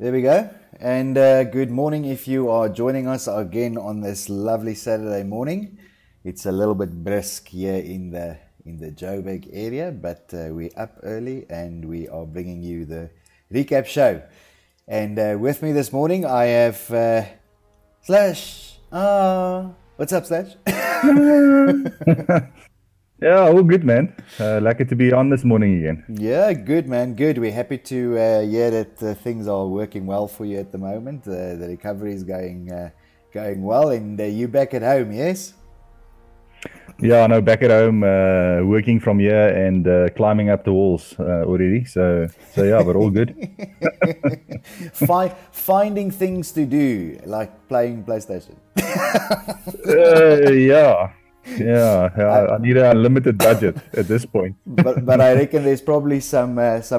There we go. And good morning if you are joining us again on this lovely Saturday morning. It's a little bit brisk here in the Joburg area, but we're up early and we are bringing you the recap show. And with me this morning I have Slash. What's up, Slash? Yeah, all good, man. Lucky to be on this morning again. Yeah, good man, good. We're happy to hear that things are working well for you at the moment. The recovery is going well, and you back at home, yes? Yeah, no, back at home, working from here and climbing up the walls already. So yeah, but all good. Finding things to do, like playing PlayStation. Yeah, yeah. I, I need an unlimited budget at this point. but I reckon there's probably some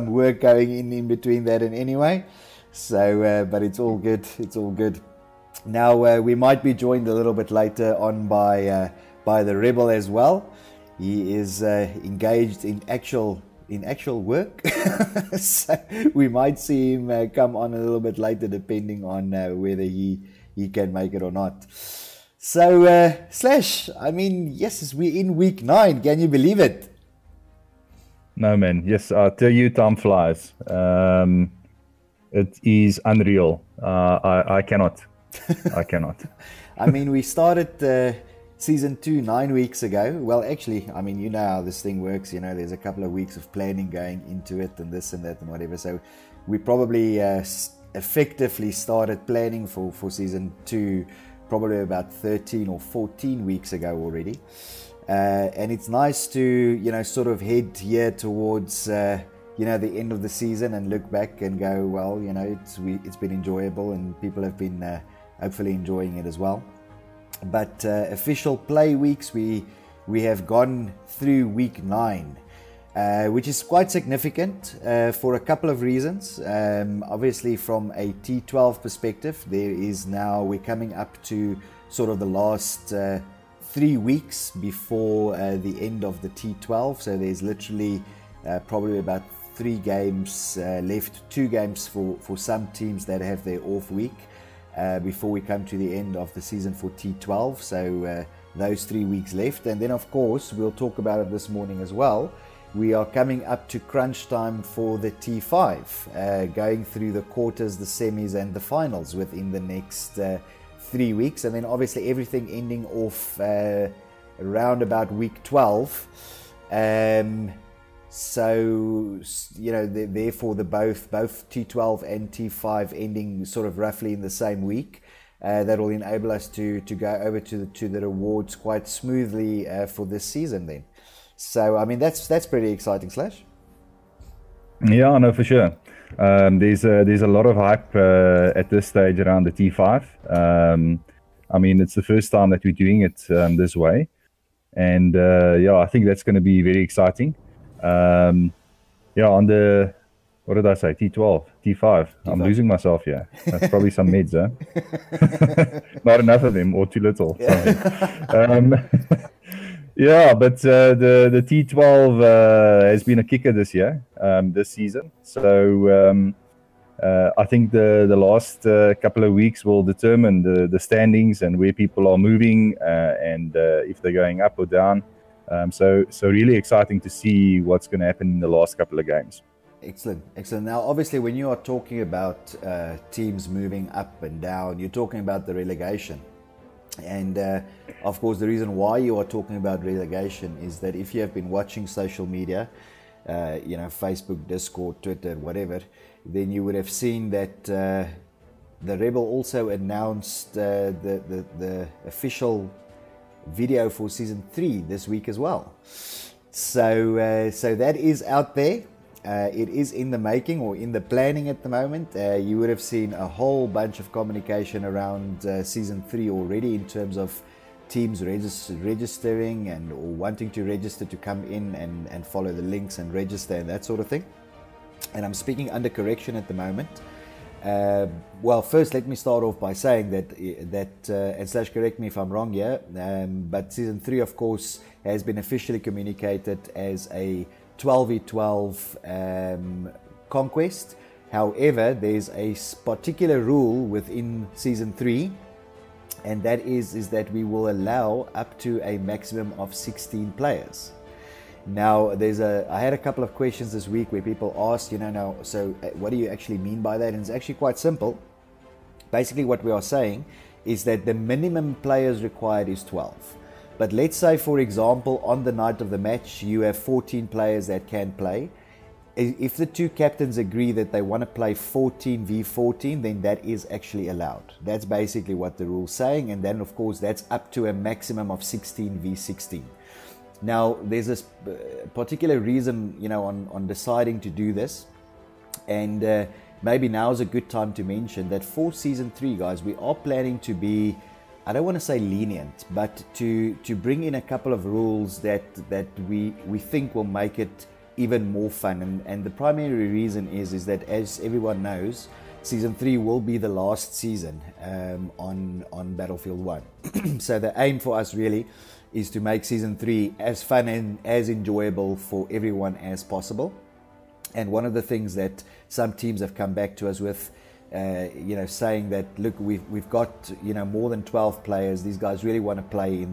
work going in between that and anyway. So, but it's all good. It's all good. Now we might be joined a little bit later on by the Rebel as well. He is engaged in actual work, so we might see him come on a little bit later, depending on whether he can make it or not. So Slash, I mean, yes, we're in week 9. Can you believe it? No, man. Yes, I tell you, time flies. It is unreal. I cannot. I cannot. I mean, we started season 2 9 weeks ago. Well, actually, I mean, you know how this thing works. You know, there's a couple of weeks of planning going into it and this and that and whatever. So we probably effectively started planning for season 2 probably about 13 or 14 weeks ago already. And it's nice to, you know, sort of head here towards, you know, the end of the season and look back and go, well, you know, it's been enjoyable and people have been hopefully enjoying it as well. But official play weeks, we have gone through week 9, which is quite significant for a couple of reasons. Obviously, from a T12 perspective, we're coming up to sort of the last 3 weeks before the end of the T12. So there's literally probably about 3 games left, 2 games for some teams that have their off week. Before we come to the end of the season for T12. So those 3 weeks left. And then, of course, we'll talk about it this morning as well. We are coming up to crunch time for the T5, going through the quarters, the semis, and the finals within the next 3 weeks. And then, obviously, everything ending off around about week 12. So, you know, therefore both T12 and T5 ending sort of roughly in the same week. That will enable us to go over to the rewards quite smoothly for this season then. So, I mean, that's pretty exciting, Slash. Yeah, no, for sure. There's a lot of hype at this stage around the T5. I mean, it's the first time that we're doing it this way. And yeah, I think that's going to be very exciting. Yeah, on the, what did I say? T12, T5. I'm losing myself here. That's probably some meds, huh? Not enough of them, or too little. Yeah, but the T12 has been a kicker this year, this season. So I think the last couple of weeks will determine the standings and where people are moving and if they're going up or down. So really exciting to see what's going to happen in the last couple of games. Excellent. Now, obviously, when you are talking about teams moving up and down, you're talking about the relegation. And of course, the reason why you are talking about relegation is that if you have been watching social media, you know, Facebook, Discord, Twitter, whatever, then you would have seen that the Rebel also announced the official video for season 3 this week as well. So that is out there. It is in the making or in the planning at the moment. You would have seen a whole bunch of communication around season 3 already in terms of teams registering and or wanting to register to come in and follow the links and register and that sort of thing. And I'm speaking under correction at the moment. Well, first let me start off by saying that and Slash, correct me if I'm wrong here, but season 3 of course has been officially communicated as a 12v12 conquest. However, there's a particular rule within Season 3, and that is that we will allow up to a maximum of 16 players. Now, I had a couple of questions this week where people asked, so what do you actually mean by that? And it's actually quite simple. Basically, what we are saying is that the minimum players required is 12. But let's say, for example, on the night of the match, you have 14 players that can play. If the two captains agree that they want to play 14 v 14, then that is actually allowed. That's basically what the rule's saying. And then, of course, that's up to a maximum of 16 v 16. Now, there's this particular reason, on deciding to do this. And maybe now is a good time to mention that for Season 3, guys, we are planning to be, I don't want to say lenient, but to bring in a couple of rules that we think will make it even more fun. And the primary reason is that, as everyone knows, Season 3 will be the last season on Battlefield 1. So the aim for us really is to make Season 3 as fun and as enjoyable for everyone as possible. And one of the things that some teams have come back to us with, saying that, look, we've got more than 12 players. These guys really want to play in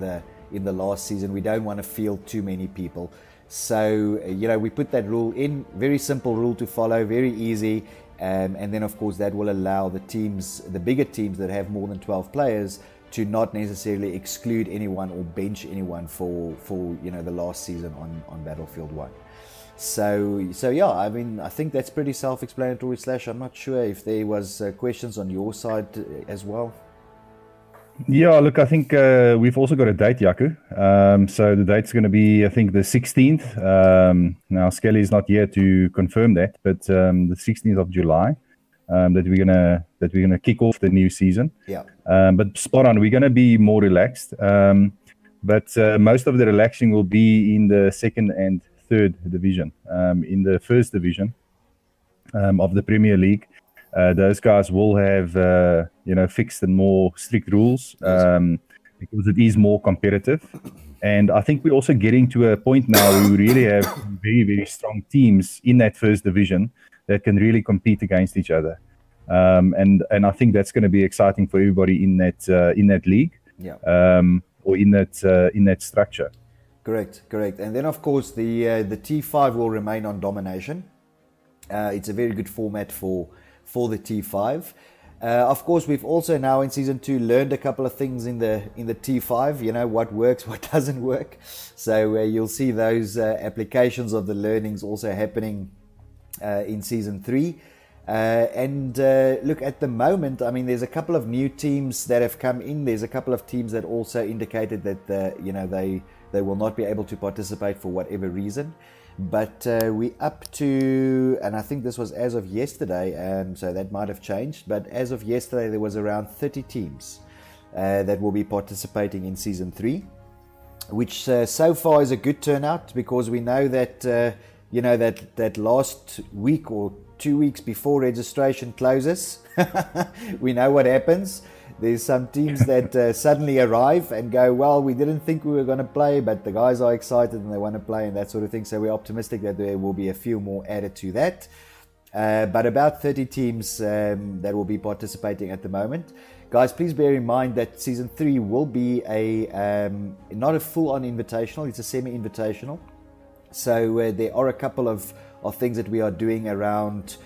the last season. We don't want to field too many people. So we put that rule in. Very simple rule to follow, very easy. And then, of course, that will allow the bigger teams that have more than 12 players to not necessarily exclude anyone or bench anyone for the last season on Battlefield 1. So yeah, I mean, I think that's pretty self-explanatory. Slash, I'm not sure if there was questions on your side as well. Yeah, look, I think we've also got a date, Yaku. So the date's going to be, I think, the 16th. Now, Skelly's not here to confirm that, but the 16th of July, that we're gonna kick off the new season. Yeah. But spot on, we're going to be more relaxed. But most of the relaxing will be in the second and third division. In the first division of the Premier League, those guys will have fixed and more strict rules because it is more competitive. And I think we're also getting to a point now where we really have very, very strong teams in that first division that can really compete against each other. And I think that's going to be exciting for everybody in that league, or in that structure. Correct. And then, of course, the T5 will remain on domination. It's a very good format for the T5. Of course, we've also now in Season 2 learned a couple of things in the T5, what works, what doesn't work. So you'll see those applications of the learnings also happening in Season 3. Look, at the moment, I mean, there's a couple of new teams that have come in. There's a couple of teams that also indicated that they will not be able to participate for whatever reason. But we up to, and I think this was as of yesterday, so that might have changed, but as of yesterday there was around 30 teams that will be participating in Season 3, which so far is a good turnout, because we know that that last week or 2 weeks before registration closes, we know what happens. There's some teams that suddenly arrive and go, well, we didn't think we were going to play, but the guys are excited and they want to play and that sort of thing. So we're optimistic that there will be a few more added to that. But about 30 teams that will be participating at the moment. Guys, please bear in mind that Season 3 will be not a full-on invitational, it's a semi-invitational. So there are a couple of things that we are doing around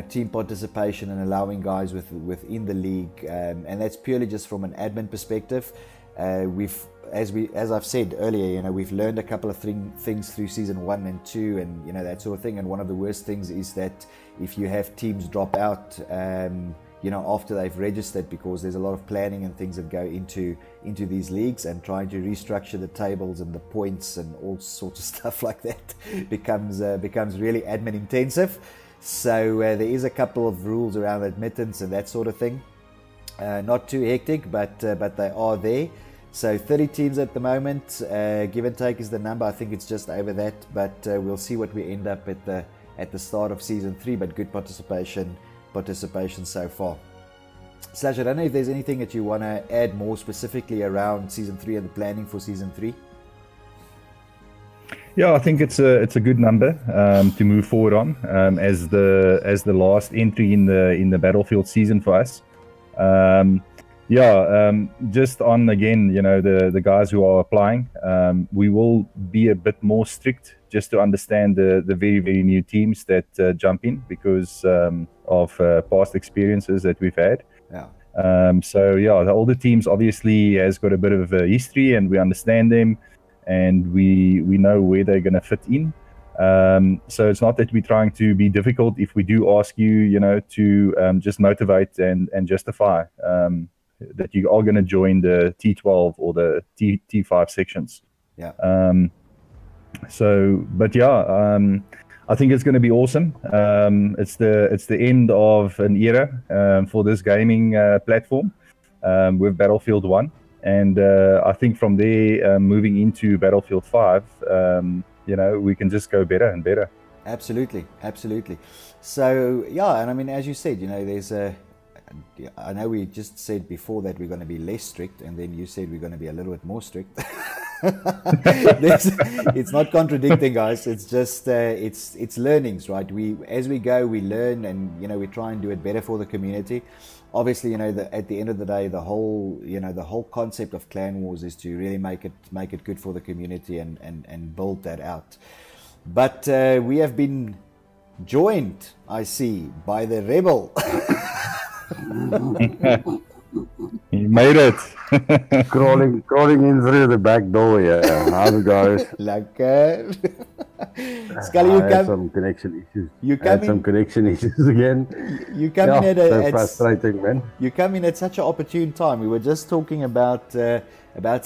team participation and allowing guys within the league, and that's purely just from an admin perspective. As I've said earlier, we've learned a couple of things through Season 1 and 2, and that sort of thing. And one of the worst things is that if you have teams drop out after they've registered, because there's a lot of planning and things that go into these leagues, and trying to restructure the tables and the points and all sorts of stuff like that becomes really admin intensive. So there is a couple of rules around admittance and that sort of thing. Not too hectic, but they are there. So 30 teams at the moment, give and take is the number. I think it's just over that, but we'll see what we end up at the start of Season 3. But good participation so far. Slash, I don't know if there's anything that you want to add more specifically around Season 3 and the planning for Season 3. Yeah, I think it's a good number to move forward on as the last entry in the Battlefield season for us. Just on again, the guys who are applying, we will be a bit more strict just to understand the very, very new teams that jump in because of past experiences that we've had. Yeah. The older teams obviously has got a bit of a history and we understand them and we know where they're going to fit in. So it's not that we're trying to be difficult if we do ask you, to just motivate and justify that you are going to join the T12 or the T5 sections. Yeah. I think it's going to be awesome. It's the end of an era for this gaming platform with Battlefield 1. And I think from there, moving into Battlefield 5, we can just go better and better. Absolutely. So, yeah, and I mean, as you said, I know we just said before that we're going to be less strict, and then you said we're going to be a little bit more strict. It's not contradicting, guys. It's just it's learnings, right? As we go, we learn, and we try and do it better for the community. Obviously, at the end of the day, the whole concept of clan wars is to really make it good for the community and build that out. But we have been joined, I see, by the rebel. You made it. crawling in through the back door. Yeah, how's it goes? Lekker. Scully, you come. Some connection issues. Some connection issues again. You come in at frustrating, man. You come in at such an opportune time. We were just talking about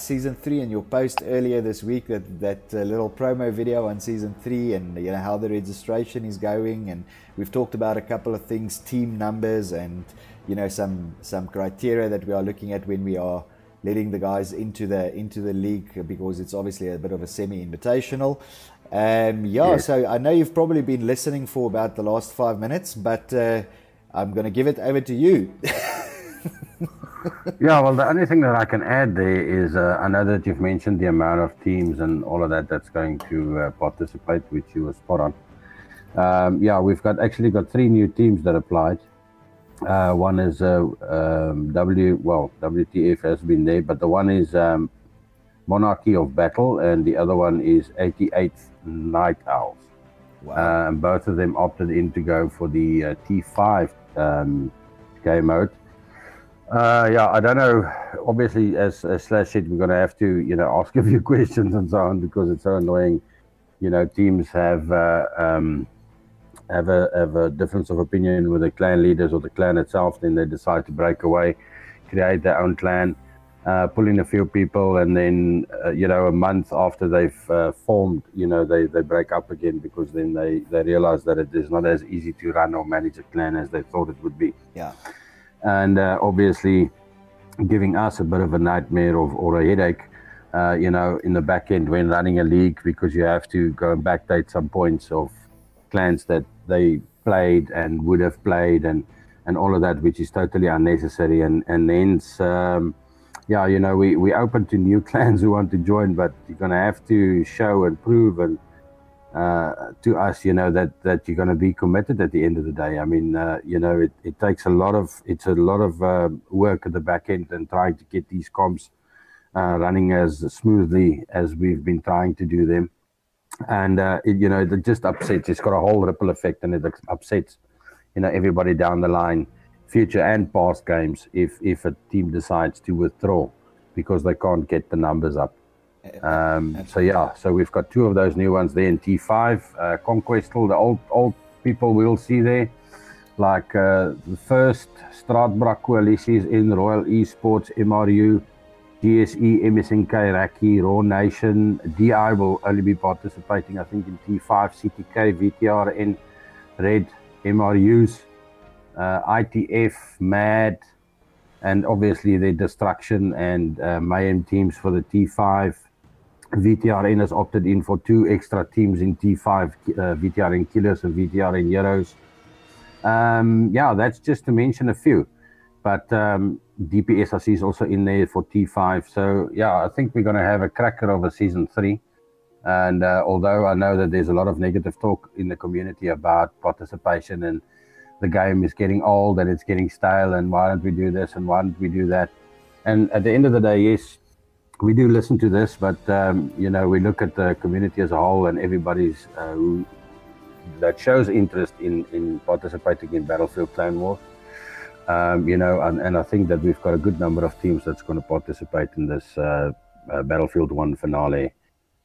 season 3 and your post earlier this week, that little promo video on season 3, and how the registration is going, and we've talked about a couple of things, team numbers, and some criteria that we are looking at when we are letting the guys into the league, because it's obviously a bit of a semi-invitational. Yes. So I know you've probably been listening for about the last 5 minutes, but I'm going to give it over to you. Yeah, well, the only thing that I can add there is I know that you've mentioned the amount of teams and all of that's going to participate, which you were spot on. We've actually got 3 new teams that applied. One is WTF has been there, but the one is Monarchy of Battle, and the other one is 88th Night Owls. Wow. And both of them opted in to go for the T5 game mode. I don't know. Obviously, as Slash said, we're going to have to, ask a few questions and so on, because it's so annoying. Teams have a difference of opinion with the clan leaders or the clan itself. Then they decide to break away, create their own clan, pull in a few people, and then a month after they've formed, they break up again, because then they realize that it is not as easy to run or manage a clan as they thought it would be. Yeah. And obviously giving us a bit of a nightmare or a headache, in the back end when running a league, because you have to go and backdate some points of clans that they played and would have played, and all of that, which is totally unnecessary. And hence, we open to new clans who want to join, but you're going to have to show and prove and to us, that you're going to be committed at the end of the day. I mean, it takes a lot of work at the back end and trying to get these comps running as smoothly as we've been trying to do them. And it just upsets. It's got a whole ripple effect, and it upsets, everybody down the line, future and past games, if a team decides to withdraw because they can't get the numbers up. So we've got 2 of those new ones there in T5. Conquest, all the old people we'll see there, like the first Stradbrook coalitions in Royal Esports, MRU, GSE, MSNK, Raki, Raw Nation. DI will only be participating, I think, in T5, CTK, VTRN, Red, MRUs, ITF, MAD, and obviously the Destruction and Mayhem teams for the T5. VTRN has opted in for 2 extra teams in T5, VTRN Killers and VTRN Heroes. That's just to mention a few. But DPSRC is also in there for T5. So, I think we're going to have a cracker of a Season 3. And although I know that there's a lot of negative talk in the community about participation and the game is getting old and it's getting stale and why don't we do this and why don't we do that? And at the end of the day, yes, we do listen to this, but we look at the community as a whole and everybody's that shows interest in participating in Battlefield Clan Wars. And I think that we've got a good number of teams that's going to participate in this Battlefield 1 finale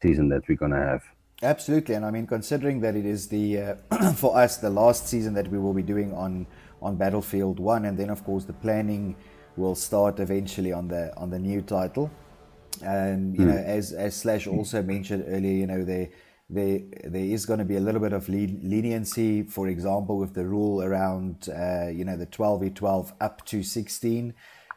season that we're going to have. Absolutely, and I mean, considering that it is the for us the last season that we will be doing on Battlefield 1, and then of course the planning will start eventually on the new title. You know, as Slash also mentioned earlier, you know, there is going to be a little bit of leniency, for example, with the rule around the 12v12 up to 16.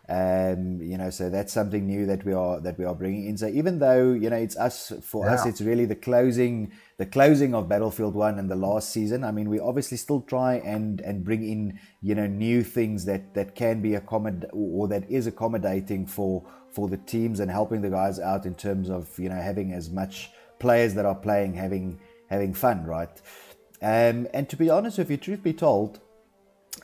So that's something new that we are bringing in. So even though it's us, it's really the closing of Battlefield 1 and the last season. I mean, we obviously still try and bring in new things that can be that is accommodating for the teams and helping the guys out in terms of having as much players that are playing having fun, right? And to be honest with you, truth be told,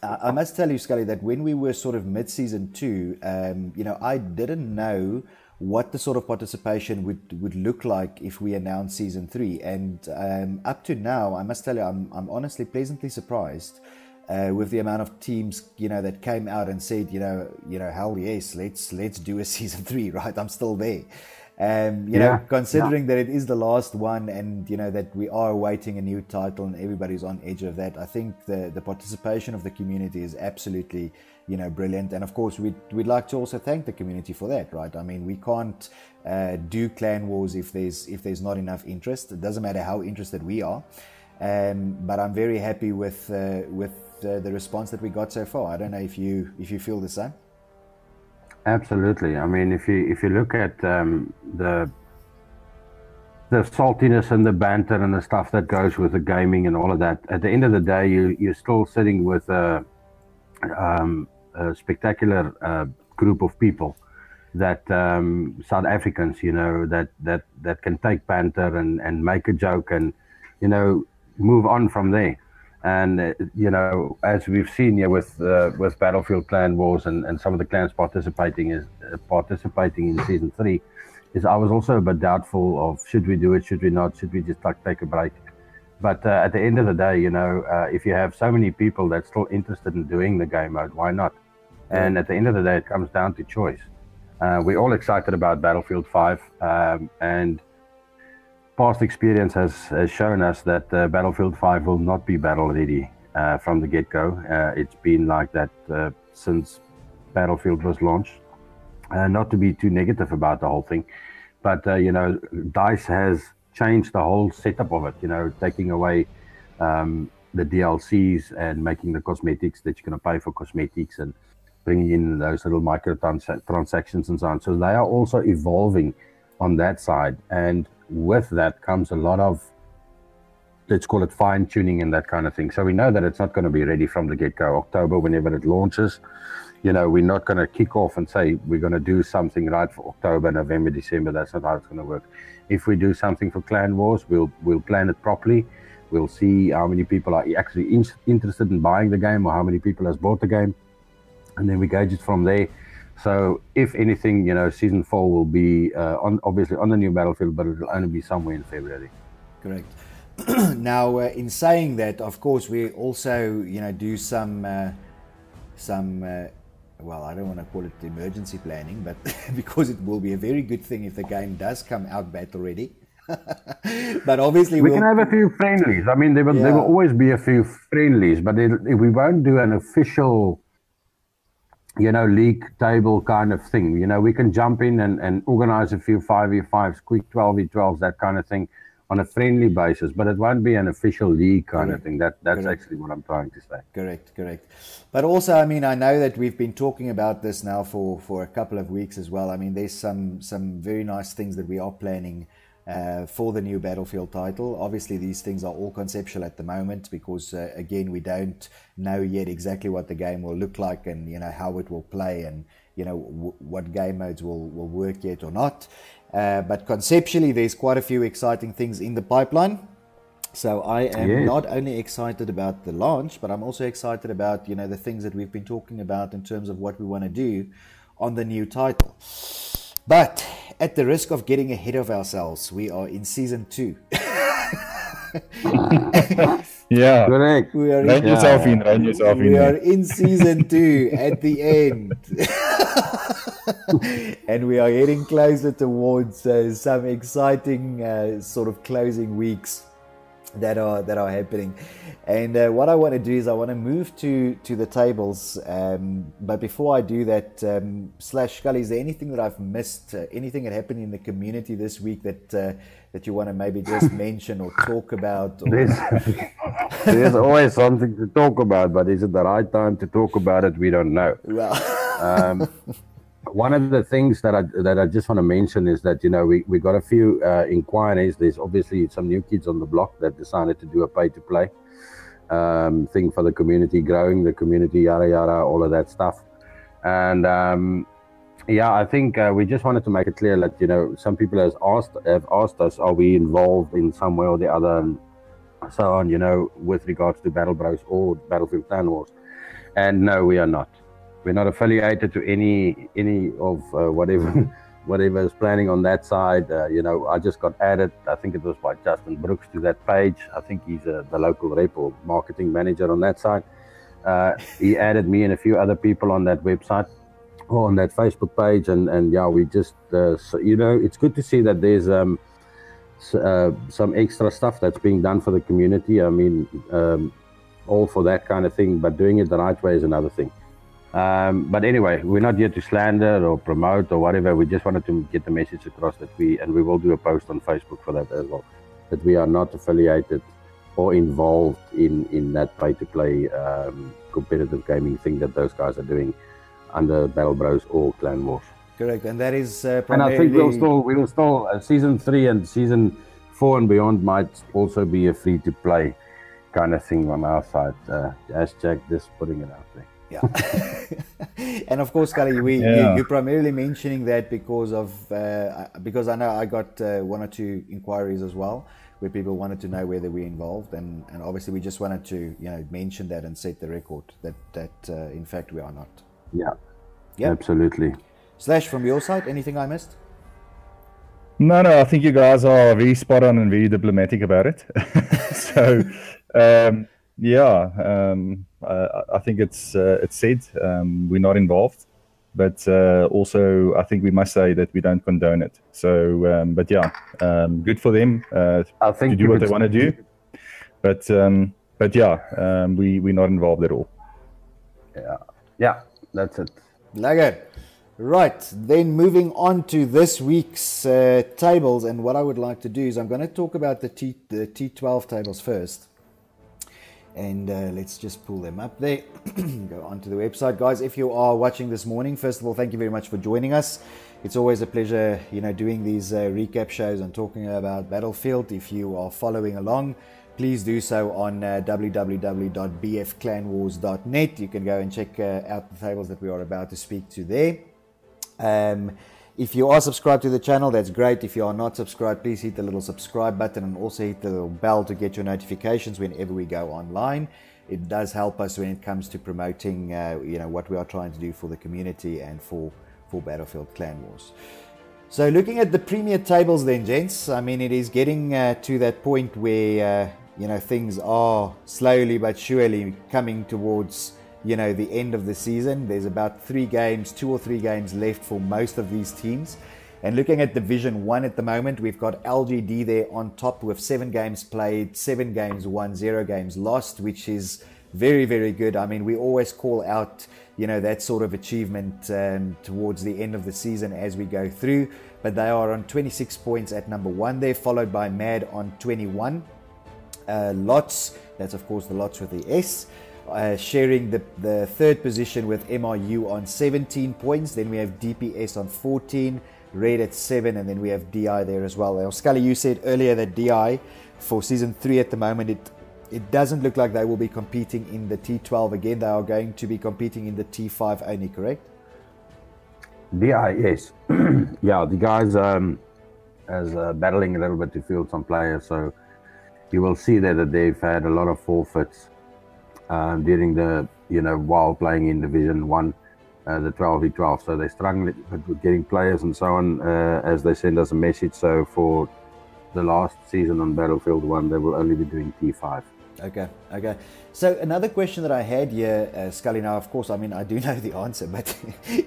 I must tell you, Scully, that when we were sort of mid-season 2, I didn't know what the sort of participation would look like if we announced season 3. And up to now, I must tell you, I'm honestly pleasantly surprised with the amount of teams, that came out and said, hell yes, let's do a season 3, right? I'm still there. Considering that it is the last one and that we are awaiting a new title and everybody's on edge of that, I think the participation of the community is absolutely brilliant. And of course we'd like to also thank the community for that, right? I mean, we can't do Clan Wars if there's not enough interest. It doesn't matter how interested we are, but I'm very happy with the response that we got so far. I don't know if you feel the same. Absolutely. I mean, if you look at the saltiness and the banter and the stuff that goes with the gaming and all of that, at the end of the day, you're still sitting with a spectacular group of people that South Africans, that can take banter and make a joke and move on from there. And as we've seen here with Battlefield Clan Wars and some of the clans participating in season 3, is I was also a bit doubtful of should we do it, should we not, should we just take a break. But at the end of the day, if you have so many people that's still interested in doing the game mode, why not? And at the end of the day, it comes down to choice. We're all excited about Battlefield 5, and past experience has shown us that Battlefield 5 will not be battle ready from the get-go. It's been like that since Battlefield was launched. Not to be too negative about the whole thing, but DICE has changed the whole setup of it, taking away the DLCs and making the cosmetics that you're going to pay for cosmetics and bringing in those little microtransactions and so on. So they are also evolving on that side, and with that comes a lot of, let's call it, fine-tuning and that kind of thing. So we know that it's not going to be ready from the get-go. October, whenever it launches, we're not going to kick off and say we're going to do something right for October, November, December. That's not how it's going to work. If we do something for Clan Wars, we'll plan it properly. We'll see how many people are actually interested in buying the game or how many people has bought the game, and then we gauge it from there. So if anything, season 4 will be obviously on the new Battlefield, but it will only be somewhere in February. Correct. Now, in saying that, of course, we also, do some well, I don't want to call it emergency planning, but because it will be a very good thing if the game does come out battle ready. But obviously we can have a few friendlies. I mean, there will always be a few friendlies, but we won't do an official league table kind of thing. We can jump in and organize a few 5v5s, quick 12v12s, that kind of thing on a friendly basis, but it won't be an official league kind of thing. That's Correct. Actually what I'm trying to say. Correct. But also, I mean, I know that we've been talking about this now for a couple of weeks as well. I mean, there's some very nice things that we are planning for the new Battlefield title. Obviously, these things are all conceptual at the moment because, again, we don't know yet exactly what the game will look like and, how it will play and, what game modes will work yet or not. But conceptually, there's quite a few exciting things in the pipeline. So I am not only excited about the launch, but I'm also excited about, the things that we've been talking about in terms of what we want to do on the new title. But at the risk of getting ahead of ourselves, we are in season 2. Yeah, correct. We are rein yourself in. We are in season 2 at the end. And we are getting closer towards some exciting sort of closing weeks that are happening. And what I want to do is I want to move to the tables, but before I do that, Slash Scully, is there anything that I've missed, anything that happened in the community this week that you want to maybe just mention or talk about? Or... There's always something to talk about, but is it the right time to talk about it? We don't know. Well, one of the things that I just want to mention is that we got a few inquiries. There's obviously some new kids on the block that decided to do a pay-to-play thing for the community, growing the community, yada yada, all of that stuff. And I think we just wanted to make it clear that some people have asked us, are we involved in some way or the other, and so on, with regards to Battle Bros or Battlefield Clan Wars. And no, we are not. We're not affiliated to any of whatever is planning on that side. I just got added, I think it was by Justin Brooks, to that page. I think he's the local rep or marketing manager on that side. He added me and a few other people on that website or on that Facebook page. And we just, it's good to see that there's some extra stuff that's being done for the community. I mean, all for that kind of thing, but doing it the right way is another thing. But anyway, we're not here to slander or promote or whatever. We just wanted to get the message across that we will do a post on Facebook for that as well, that we are not affiliated or involved in that pay-to-play competitive gaming thing that those guys are doing under Battle Bros or Clan Wars. correct, and that is And I think we will still season 3 and season 4 and beyond might also be a free-to-play kind of thing on our side. Hashtag just putting it out there. Yeah. And of course, Scully, you're primarily mentioning that because I know I got 1 or 2 inquiries as well where people wanted to know whether we're involved, and obviously we just wanted to mention that and set the record that in fact we are not. Yeah, yeah, absolutely. Slash, from your side, anything I missed? No, I think you guys are very spot on and very diplomatic about it. So I think it's said. We're not involved, but also I think we must say that we don't condone it. So, good for them I think to do what they want to do. But we're not involved at all. Yeah, that's it. Lekker. Right, then moving on to this week's tables, and what I would like to do is I'm going to talk about the T12 tables first. And let's just pull them up there. Go onto the website. Guys, if you are watching this morning, first of all, thank you very much for joining us. It's always a pleasure, doing these recap shows and talking about Battlefield. If you are following along, please do so on www.bfclanwars.net. You can go and check out the tables that we are about to speak to there. If you are subscribed to the channel, that's great. If you are not subscribed, please hit the little subscribe button and also hit the little bell to get your notifications whenever we go online. It does help us when it comes to promoting what we are trying to do for the community and for Battlefield Clan Wars. So looking at the premier tables then, gents, I mean, it is getting to that point where things are slowly but surely coming towards the end of the season. There's about 2 or 3 games left for most of these teams. And looking at Division 1 at the moment, we've got LGD there on top with 7 games played, 7 games won, 0 games lost, which is very, very good. I mean, we always call out, that sort of achievement towards the end of the season as we go through. But they are on 26 points at number 1 there, followed by Mad on 21. Lots, that's of course the Lots with the S. Sharing the 3rd position with MRU on 17 points. Then we have DPS on 14, Red at 7, and then we have DI there as well. Now, Scully, you said earlier that DI for season 3 at the moment, it doesn't look like they will be competing in the T12 again. They are going to be competing in the T5 only, correct? DI, yes. Yeah, the guys as battling a little bit to field some players, so you will see there that they've had a lot of forfeits during the, while playing in Division 1, the 12v12. So they're struggling with getting players and so on as they send us a message. So for the last season on Battlefield 1, they will only be doing T5. Okay. So another question that I had here, Scully, now of course, I mean, I do know the answer, but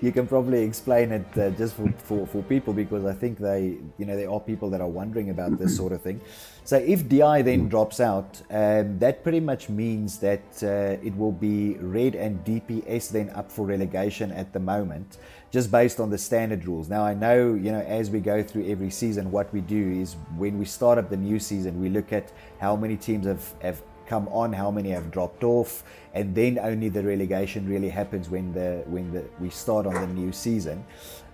you can probably explain it just for people, because I think there are people that are wondering about this sort of thing. So if DI then drops out, that pretty much means that it will be Red and DPS then up for relegation at the moment, just based on the standard rules. Now I know, as we go through every season, what we do is when we start up the new season, we look at how many teams have come on, how many have dropped off, and then only the relegation really happens when we start on the new season.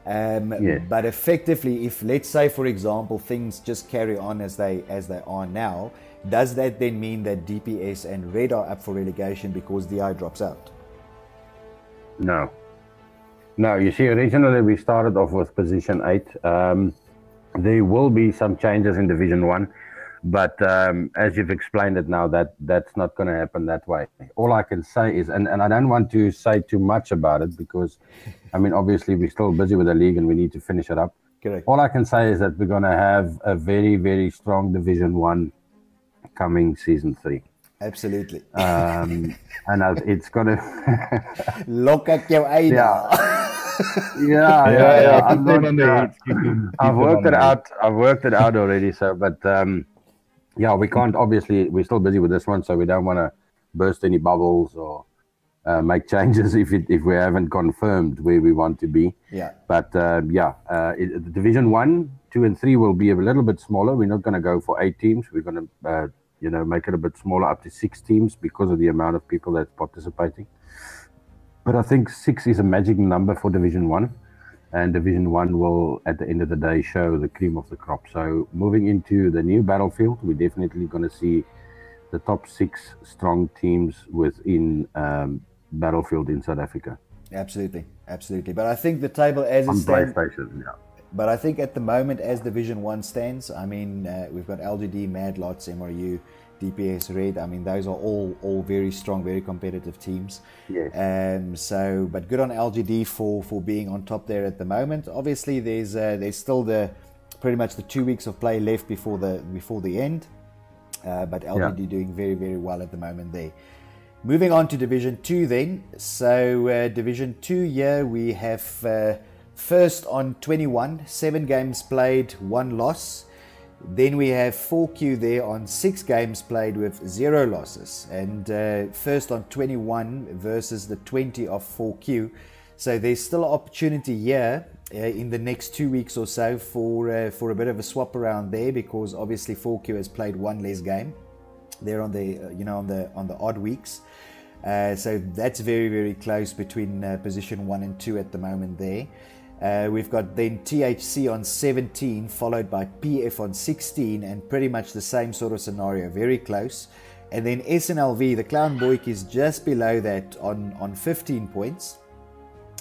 But effectively, if, let's say for example, things just carry on as they are now, does that then mean that DPS and Red are up for relegation because DI drops out? No, you see, originally we started off with position 8. There will be some changes in Division 1. But as you've explained it now, that's not going to happen that way. All I can say is, and I don't want to say too much about it because, I mean, obviously we're still busy with the league and we need to finish it up. Correct. All I can say is that we're going to have a very, very strong Division 1 coming season 3. Absolutely. And it's going to... Look at your eye now. Yeah. I've worked it out already. So, but... we can't, obviously, we're still busy with this one, so we don't want to burst any bubbles or make changes if we haven't confirmed where we want to be. Yeah. But Division 1, 2 and 3 will be a little bit smaller. We're not going to go for 8 teams. We're going to make it a bit smaller, up to 6 teams because of the amount of people that's participating. But I think 6 is a magic number for Division 1. And Division 1 will, at the end of the day, show the cream of the crop. So moving into the new Battlefield, we're definitely going to see the top 6 strong teams within Battlefield in South Africa. Absolutely. But I think the table as it stands... PlayStation, yeah. But I think at the moment, as Division 1 stands, I mean, we've got LGD, Mad Lots, MRU, DPS, Red. I mean, those are all very strong, very competitive teams. Yes. But good on LGD for being on top there at the moment. Obviously, there's still pretty much the 2 weeks of play left before the end. But LGD doing very, very well at the moment there. Moving on to Division 2 then. So Division 2 here we have first on 21, 7 games played, 1 loss. Then we have 4Q there on 6 games played with 0 losses. And first on 21 versus the 20 of 4Q. So there's still an opportunity here in the next 2 weeks or so for a bit of a swap around there, because obviously 4Q has played 1 less game. They're on the on the odd weeks. So that's very, very close between position 1 and 2 at the moment there. We've got then THC on 17, followed by PF on 16, and pretty much the same sort of scenario, very close. And then SNLV, the Clown Boyk, is just below that on 15 points,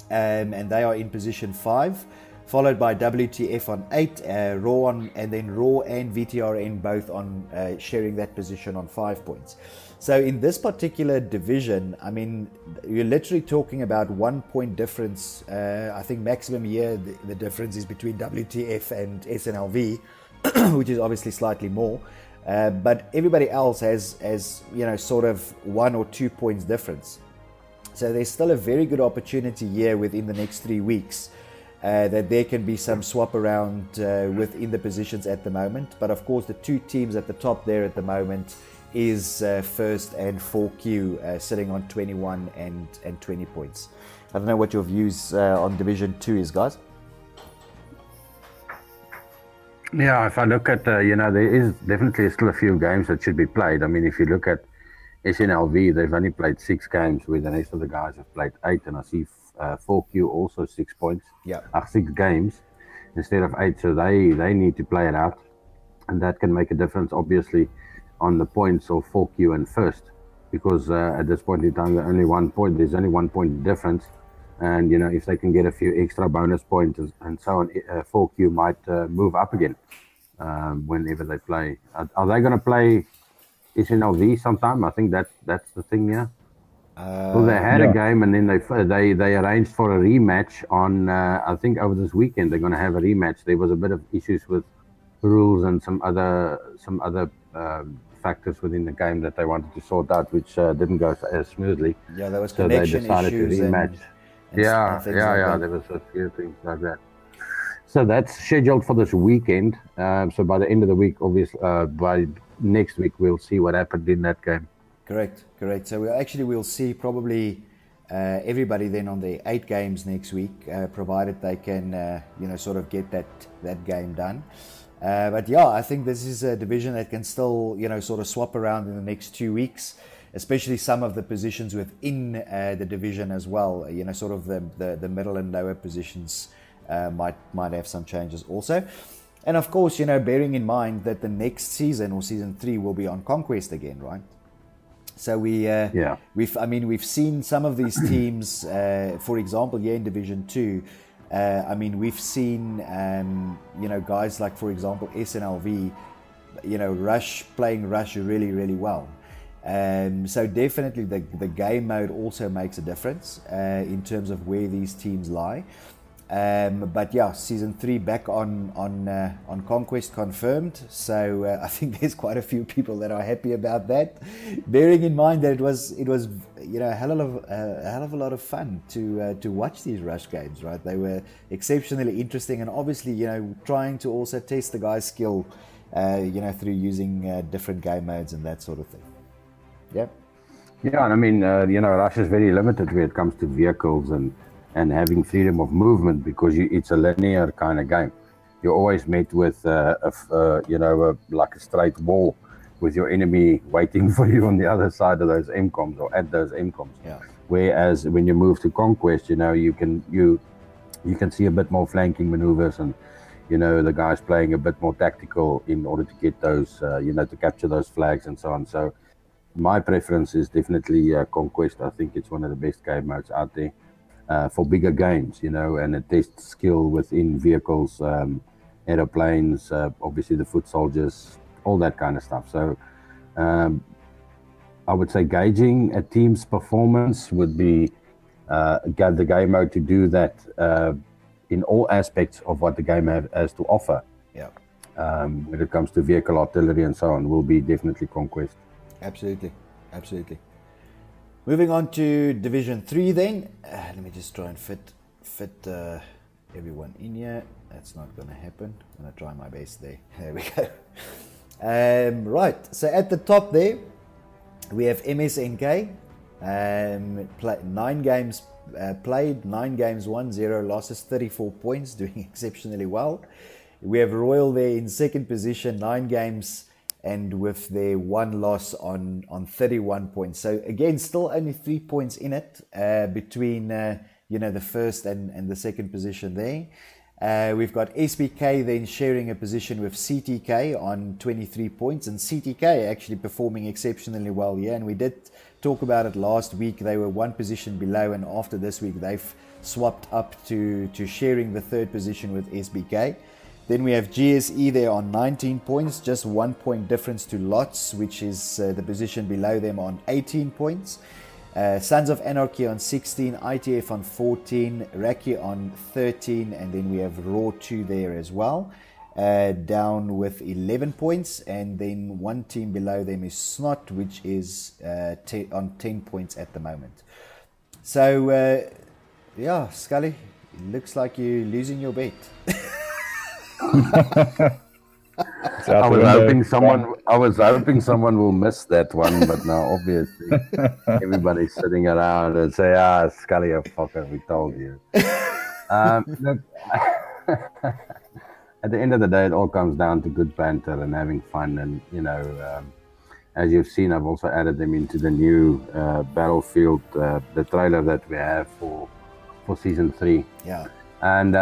and they are in position 5, followed by WTF on 8, Raw and then Raw and VTRN both on sharing that position on 5 points. So in this particular division, I mean, you're literally talking about 1 point difference. I think maximum here, the difference is between WTF and SNLV, which is obviously slightly more. But everybody else has sort of 1 or 2 points difference. So there's still a very good opportunity here within the next 3 weeks that there can be some swap around within the positions at the moment. But of course, the 2 teams at the top there at the moment is First and 4Q sitting on 21 and 20 points. I don't know what your views on Division 2 is, guys. Yeah, if I look at, there is definitely still a few games that should be played. I mean, if you look at SNLV, they've only played 6 games, where the rest of the guys have played 8, and I see 4Q also 6 points. Yeah. 6 games. instead of 8. So they need to play it out, and that can make a difference, obviously, on the points of 4Q and first, because at this point in time, there's only 1 point. There's only 1 point difference, and if they can get a few extra bonus points and so on, 4Q might move up again whenever they play. Are they going to play SNLV sometime? I think that's the thing. Yeah. Well, they had a game, and then they arranged for a rematch on. I think over this weekend they're going to have a rematch. There was a bit of issues with rules and some other factors within the game that they wanted to sort out, which didn't go as smoothly. Yeah, there was so they connection decided to issues rematch. and things like that. There was a few things like that. So that's scheduled for this weekend. So by the end of the week, obviously, by next week, we'll see what happened in that game. Correct. So we'll see probably everybody then on the 8 games next week, provided they can sort of get that game done. But yeah, I think this is a division that can still sort of swap around in the next 2 weeks, especially some of the positions within the division as well. Sort of the middle and lower positions might have some changes also. And of course, bearing in mind that the next season or season 3 will be on Conquest again, right? So we've seen some of these teams, for example, in Division 2. We've seen guys like, for example, SNLV, playing Rush really, really well. So definitely the game mode also makes a difference in terms of where these teams lie. But yeah, season 3 back on Conquest confirmed. So I think there's quite a few people that are happy about that. Bearing in mind that it was a hell of a lot of fun to watch these Rush games, right? They were exceptionally interesting, and obviously trying to also test the guy's skill, through using different game modes and that sort of thing. Yeah. Yeah, and I mean, Rush is very limited when it comes to vehicles and having freedom of movement, because it's a linear kind of game. You're always met with like a straight wall with your enemy waiting for you on the other side of those MCOMs or at those MCOMs. Yeah. Whereas when you move to Conquest, you can see a bit more flanking maneuvers, and the guys playing a bit more tactical in order to get those to capture those flags and so on. So my preference is definitely Conquest. I think it's one of the best game modes out there. For bigger games, and it tests skill within vehicles, aeroplanes, obviously the foot soldiers, all that kind of stuff. So I would say gauging a team's performance would be the game mode to do that in all aspects of what the game has to offer. Yeah. When it comes to vehicle, artillery, and so on, will be definitely Conquest. Absolutely. Moving on to Division 3 then. Let me just try and fit everyone in here. That's not going to happen. I'm going to try my best there. There we go. Right, so at the top there, we have MSNK. 9 games played, 9 games won, 0 losses, 34 points, doing exceptionally well. We have Royal there in second position, 9 games and with their 1 loss on 31 points. So again, still only 3 points in it between the first and the second position there. We've got SBK then sharing a position with CTK on 23 points, and CTK actually performing exceptionally well here. And we did talk about it last week. They were 1 position below, and after this week they've swapped up to sharing the 3rd position with SBK. Then we have GSE there on 19 points, just 1 point difference to Lots, which is the position below them, on 18 points. Sons of Anarchy on 16, ITF on 14, Raki on 13, and then we have Raw 2 there as well, down with 11 points. And then 1 team below them is Snot, which is on 10 points at the moment. So, Scully, it looks like you're losing your bet. I was hoping someone will miss that one, but now obviously everybody's sitting around and say, Scully, a fucker, we told you. Look, at the end of the day, it all comes down to good banter and having fun. And, as you've seen, I've also added them into the new Battlefield, the trailer that we have for Season 3. Yeah. And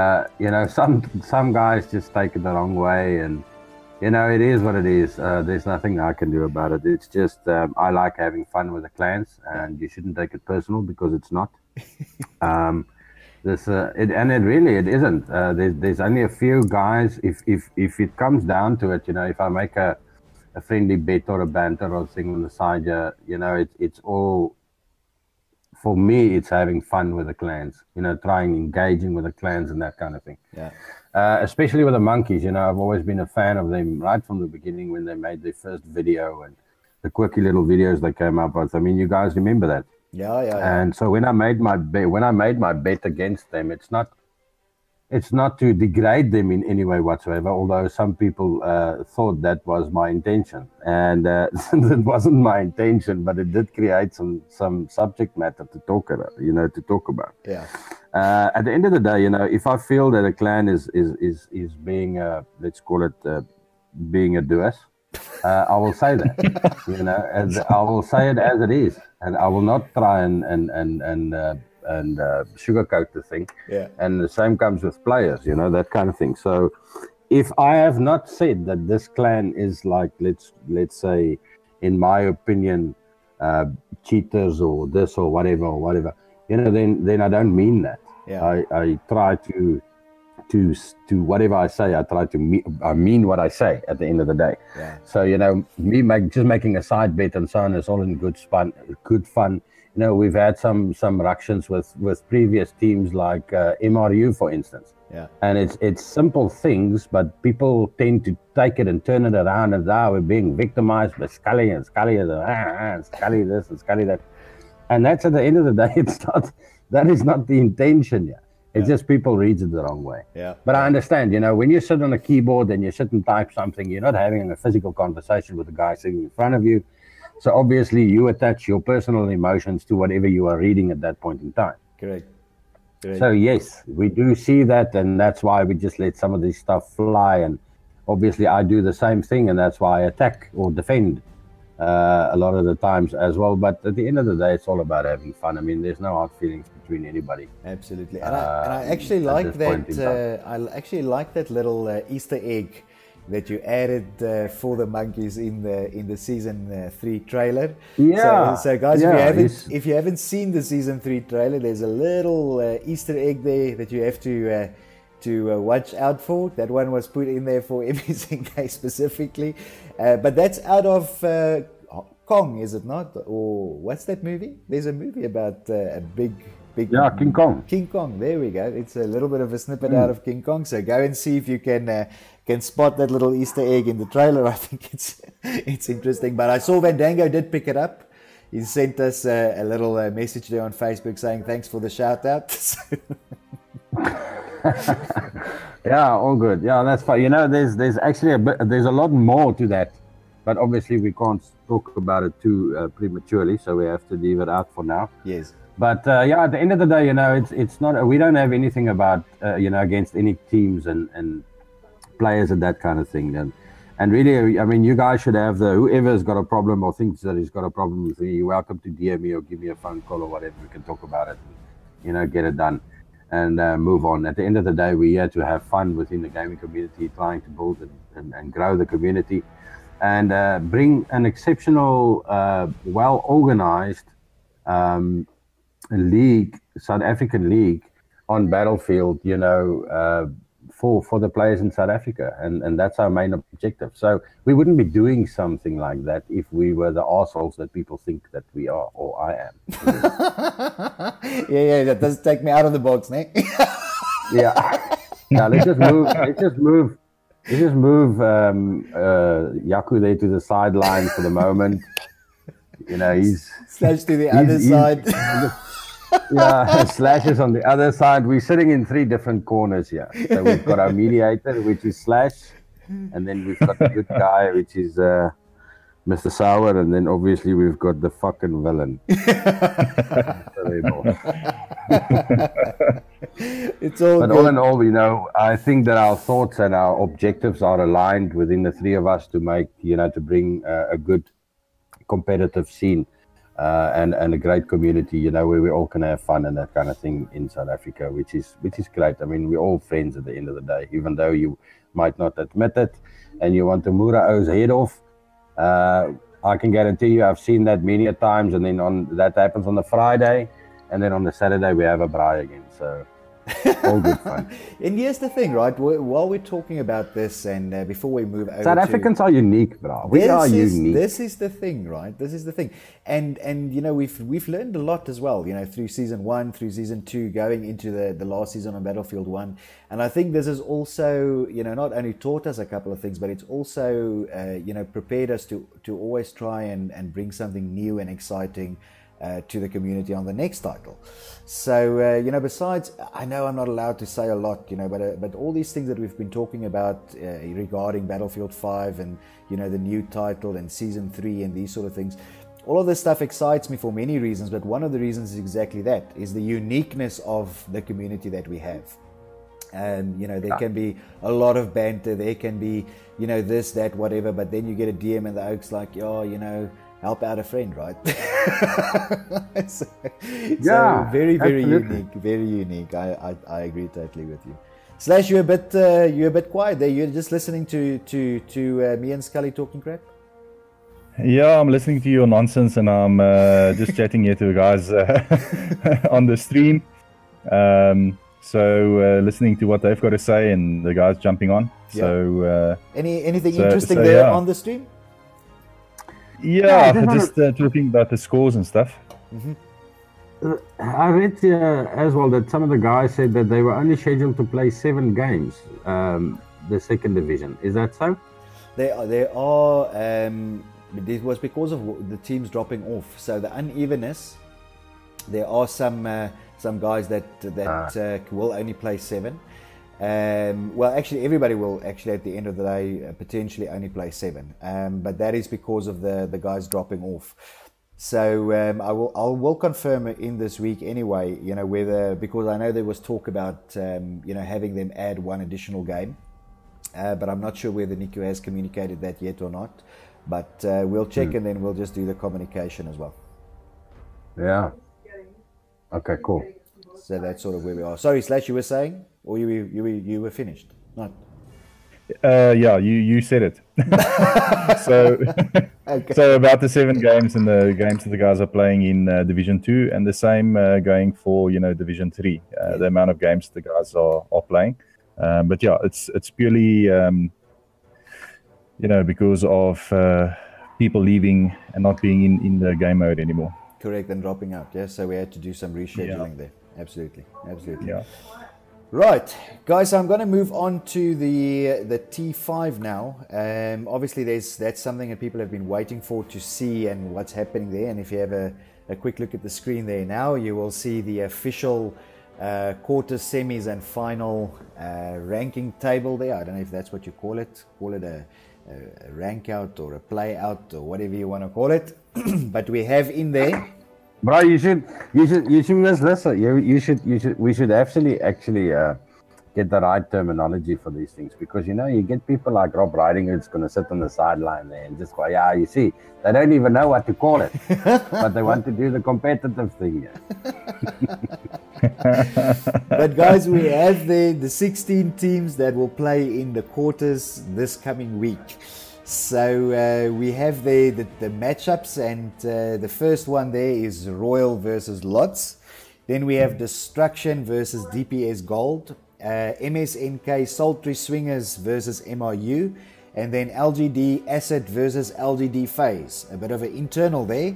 some guys just take it the wrong way, and it is what it is. There's nothing I can do about it. It's just I like having fun with the clans, and you shouldn't take it personal because it's not. Um, it isn't. There's only a few guys. If it comes down to it, if I make a friendly bet or a banter or thing on the side, it's all, for me, it's having fun with the clans, trying engaging with the clans and that kind of thing. Yeah. Especially with the monkeys, I've always been a fan of them right from the beginning when they made their first video and the quirky little videos they came up with. I mean, you guys remember that? Yeah. And so when I made my bet against them, it's not to degrade them in any way whatsoever, although some people thought that was my intention. And it wasn't my intention, but it did create some subject matter to talk about. Yeah. At the end of the day, if I feel that a clan is being, let's call it, being a duos, I will say that, and I will say it as it is, and I will not try and sugarcoat the thing. Yeah. And the same comes with players, that kind of thing. So if I have not said that this clan is like, let's say, in my opinion, cheaters or this or whatever, then I don't mean that. Yeah. I try to whatever I say, I mean what I say at the end of the day. Yeah. So me just making a side bet and so on is all in good fun. We've had some ructions with previous teams like MRU, for instance. Yeah. And it's simple things, but people tend to take it and turn it around as we're being victimized by Scully and Scully and Scully this and Scully that. And that's, at the end of the day, that is not the intention. Yeah. It's just people read it the wrong way. Yeah. But I understand, when you sit on a keyboard and you sit and type something, you're not having a physical conversation with the guy sitting in front of you. So obviously you attach your personal emotions to whatever you are reading at that point in time. Correct. So yes, we do see that, and that's why we just let some of this stuff fly. And obviously I do the same thing, and that's why I attack or defend a lot of the times as well. But at the end of the day, it's all about having fun. I mean, there's no hard feelings between anybody. Absolutely. And I actually like that. I actually like that little Easter egg that you added for the monkeys in the season 3 trailer. Yeah. So guys, if you haven't seen the season 3 trailer, there's a little Easter egg there that you have to watch out for. That one was put in there for MSNK specifically, but that's out of Kong, is it not? Or what's that movie? There's a movie about a big. Yeah, King Kong. King Kong. There we go. It's a little bit of a snippet out of King Kong. So go and see if you can spot that little Easter egg in the trailer. I think it's interesting. But I saw Vandango did pick it up. He sent us a little message there on Facebook saying thanks for the shout out. Yeah, all good. Yeah, that's fine. There's actually there's a lot more to that, but obviously we can't talk about it too prematurely, so we have to leave it out for now. Yes. But at the end of the day, it's not. We don't have anything about against any teams and players and that kind of thing. And really, I mean, you guys should have whoever's got a problem or thinks that he's got a problem with me, you're welcome to DM me or give me a phone call or whatever. We can talk about it and, get it done and move on. At the end of the day, we're here to have fun within the gaming community, trying to build and grow the community and bring an exceptional, well-organized league, South African league on Battlefield, for the players in South Africa, and that's our main objective. So we wouldn't be doing something like that if we were the assholes that people think that we are, or I am. Yeah, that does take me out of the box, Nick. Yeah. Now let's just move Yaku there to the sideline for the moment. He's slash to the other side. Yeah, Slash is on the other side. We're sitting in 3 different corners here. So we've got our mediator, which is Slash, and then we've got the good guy, which is Mr. Sauer, and then obviously we've got the fucking villain. It's all but good. all in all, I think that our thoughts and our objectives are aligned within the 3 of us to make, to bring a good competitive scene and a great community, you know, where we all can have fun and that kind of thing in South Africa, which is great. I mean, we're all friends at the end of the day, even though you might not admit it, and you want to Murao's head off. I can guarantee you, I've seen that many a times, and then that happens on the Friday, and then on the Saturday we have a braai again. So all good fun. And here's the thing, right? While we're talking about this, and before we move over, South Africans are unique, bro. We are unique. This is the thing, right? This is the thing, and you know, we've learned a lot as well. You know, through season 1, through season 2, going into the last season on Battlefield 1, and I think this has also, you know, not only taught us a couple of things, but it's also you know, prepared us to always try and bring something new and exciting to the community on the next title. So you know, besides, I know I'm not allowed to say a lot, you know, but all these things that we've been talking about regarding Battlefield 5 and, you know, the new title and season 3 and these sort of things, all of this stuff excites me for many reasons, but one of the reasons is exactly that, is the uniqueness of the community that we have. You know, there can be a lot of banter, there can be, you know, this, that, whatever, but then you get a DM and the oak's like, oh, you know, help out a friend, right? so very, very unique, very unique. I agree totally with you. Slash, you're a bit quiet there. You're just listening to me and Scully talking crap. Yeah, I'm listening to your nonsense, and I'm just chatting here to the guys on the stream. So listening to what they've got to say, and the guys jumping on. Yeah. So anything interesting there on the stream? Yeah, just talking about the scores and stuff. Mm-hmm. I read as well that some of the guys said that they were only scheduled to play 7 games, the second division. Is that so? They are. It was because of the teams dropping off. So the unevenness. There are some guys that will only play 7. Well, actually, everybody will actually at the end of the day potentially only play 7, but that is because of the guys dropping off. So I will confirm in this week anyway. You know, whether, because I know there was talk about you know, having them add 1 additional game, but I'm not sure whether Nico has communicated that yet or not. But we'll check and then we'll just do the communication as well. Yeah. Okay. Cool. So that's sort of where we are. Sorry, Slash, you were saying, or you were finished? Not. Yeah, you said it. So, okay. So about the 7 games and the games that the guys are playing in Division 2, and the same going for, you know, Division 3. The amount of games the guys are playing. But yeah, it's purely you know, because of people leaving and not being in the game mode anymore. Correct, and dropping out. Yeah, so we had to do some rescheduling there. Absolutely. Yeah. Right, guys, so I'm going to move on to the T5 now. Obviously, that's something that people have been waiting for to see and what's happening there. And if you have a quick look at the screen there now, you will see the official quarter, semis, and final ranking table there. I don't know if that's what you call it. Call it a rank out or a play out or whatever you want to call it. But we have in there. Bro, you should just listen. We should actually get the right terminology for these things, because, you know, you get people like Rob Riding who's going to sit on the sideline there and just go, yeah, you see, they don't even know what to call it, but they want to do the competitive thing. But guys, we have the 16 teams that will play in the quarters this coming week. So we have the matchups, and the first one there is Royal versus Lots. Then we have Destruction versus DPS Gold, MSNK Sultry Swingers versus MRU, and then LGD Asset versus LGD Phase. A bit of an internal there,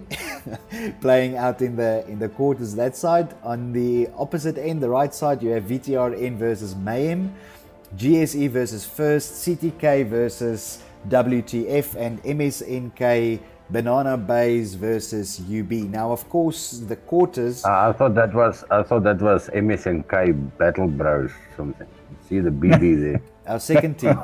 playing out in the quarters that side. On the opposite end, the right side, you have VTRN versus Mayhem, GSE versus First, CTK versus WTF, and MSNK Banana Bays versus UB. Now, of course, the quarters. I thought that was MSNK Battle Bros something. See the BB there. Our second team.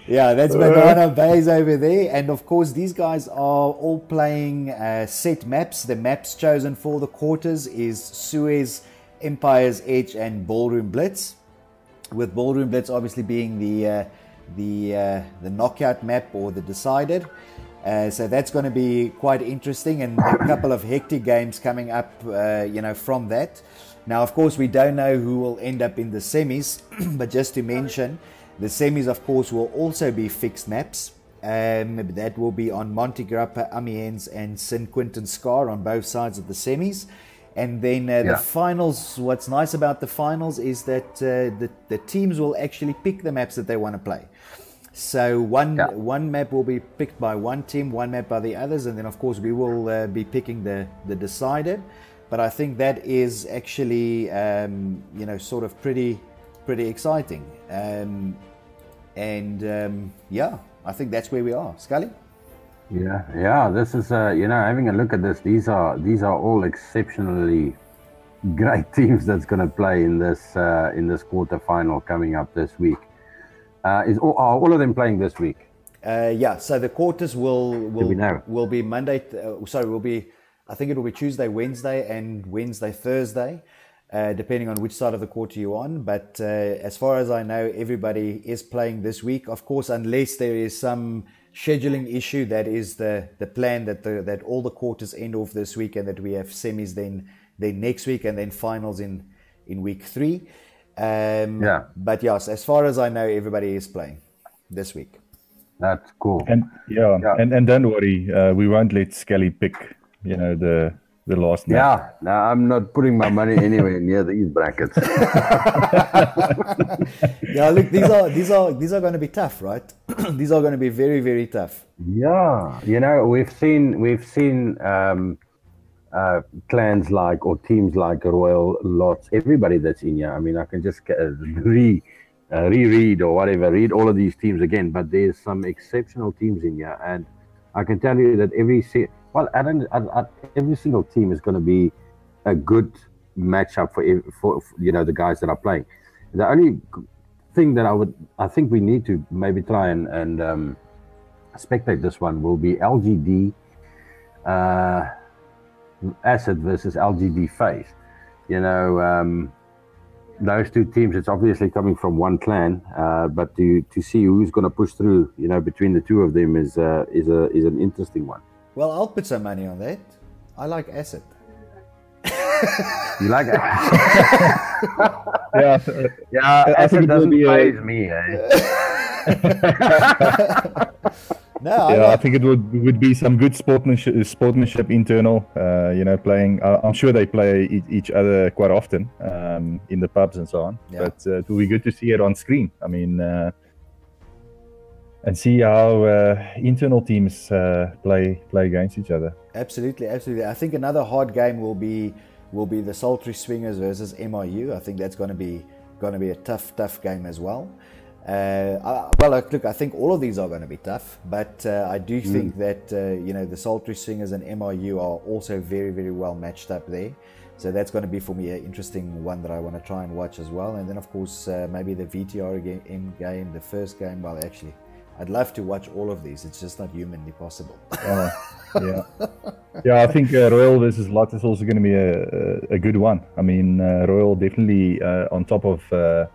Yeah, that's Banana Bays over there. And of course, these guys are all playing set maps. The maps chosen for the quarters is Suez, Empire's Edge, and Ballroom Blitz. With Ballroom Blitz obviously being the the knockout map or the decided. So that's going to be quite interesting, and a couple of hectic games coming up, from that. Now, of course, we don't know who will end up in the semis, but just to mention, the semis, of course, will also be fixed maps. That will be on Monte Grappa, Amiens, and St. Quentin Scar on both sides of the semis. And then the finals, what's nice about the finals is that the teams will actually pick the maps that they want to play. So one map will be picked by one team, one map by the others, and then of course we will be picking the decided. But I think that is actually sort of pretty exciting. I think that's where we are. Scully? Yeah. This is having a look at this. These are all exceptionally great teams that's going to play in this quarter final coming up this week. Are all of them playing this week? So the quarters will be Monday. I think it will be Tuesday, Wednesday, and Wednesday, Thursday, depending on which side of the quarter you're on. But as far as I know, everybody is playing this week. Of course, unless there is some scheduling issue, that is the plan that all the quarters end off this week, and that we have semis then next week, and then finals in week 3. But yes, as far as I know, everybody is playing this week. That's cool. And and don't worry, we won't let Skelly pick the last match. No, I'm not putting my money anywhere near these brackets. Look, these are going to be tough, right? These are going to be very, very tough. Yeah, we've seen clans like, or teams like Royal, Lots, everybody that's in here. I mean, I can just reread or whatever, read all of these teams again, but there's some exceptional teams in here, and I can tell you that every single team is going to be a good matchup for the guys that are playing. The only thing that I think we need to maybe try and spectate this one will be LGD Acid versus LGD FaZe. Those two teams, it's obviously coming from one clan, but to see who's going to push through, between the two of them is an interesting one. Well, I'll put some money on that. I like Acid. You like it? Yeah. Acid doesn't faze me. I think it would be some good sportsmanship internal. Playing. I'm sure they play each other quite often in the pubs and so on. Yeah. But it will be good to see it on screen. I mean, and see how internal teams play against each other. Absolutely. I think another hard game will be the Sultry Swingers versus MRU. I think that's going to be a tough game as well. Look, I think all of these are going to be tough, but I do think that the Sultry Swingers and MRU are also very, very well matched up there. So that's going to be for me an interesting one that I want to try and watch as well. And then of course maybe the VTR game, the first game. Well, actually, I'd love to watch all of these. It's just not humanly possible. I think Royal versus Lot is also going to be a good one. I mean, Royal definitely on top of the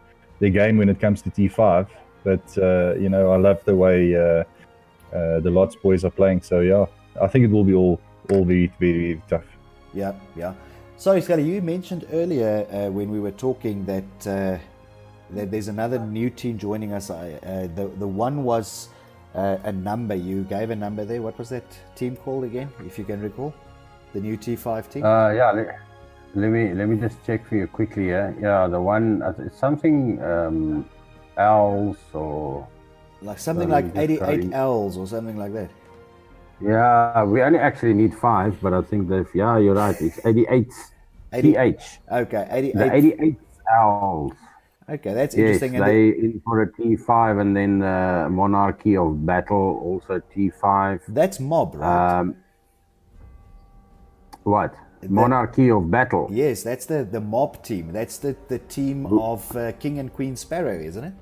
game when it comes to T5, but I love the way the Lots boys are playing. So I think it will be all very, very tough. Yeah. Sorry, Scully, you mentioned earlier when we were talking that there's another new team joining us. The one was a number. You gave a number there. What was that team called again, if you can recall? The new T5 team? Let me just check for you quickly. Yeah, the one, it's something Owls or... Like something like 88 Owls or something like that. Yeah, we only actually need 5, but I think that, you're right. It's 88 TH. Okay, 88. The 88 Owls. Okay, that's interesting. Yes, they in for a T5, and then Monarchy of Battle, also T5. That's Mob, right? What? Monarchy of Battle. Yes, that's the Mob team. That's the team of King and Queen Sparrow, isn't it?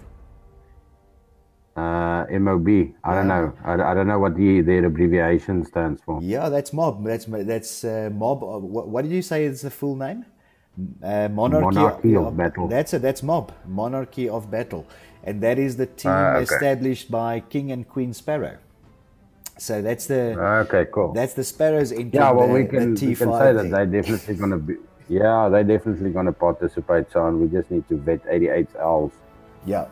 MOB. I don't know. I don't know what their abbreviation stands for. Yeah, that's Mob. That's Mob. What did you say is the full name? Monarchy of Battle. That's Mob. Monarchy of Battle. And that is the team Okay. established by King and Queen Sparrow. So that's the Okay, cool. that's the Sparrows entering Yeah, well, the we can T5 say that there. they're definitely going to be. Yeah, they're definitely going to participate. So we just need to vet 88 owls. Yeah.